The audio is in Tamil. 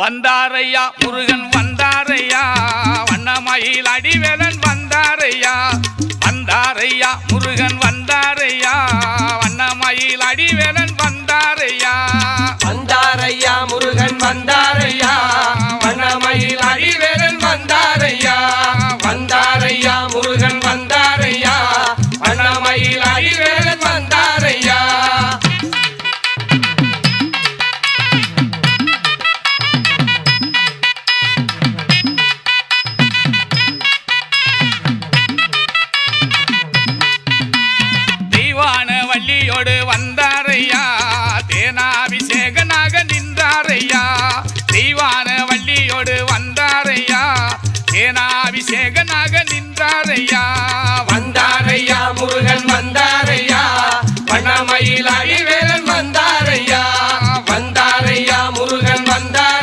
வந்தாரையா முருகன் வந்தாரையா வண்ணமயில் அடிவேலன் வந்தாரையா வந்தாரையா முருகன் வந்தாரையா வண்ணமயில் அடிவேலன் வந்தாரையா வந்தாரையா முருகன் வந்தாரையா வண்ணமயில் அடிவேலன் வந்தாரையா வந்தாரையா முருகன் வந்தாரையா வண்ணமயில் அடிவேலன் வந்தாரையா வள்ளியோடு வந்தாரையா தேனாபிஷேகனாக நின்றாரையா தெய்வான வள்ளியோடு வந்தாரையா தேனாபிஷேகனாக நின்றாரையா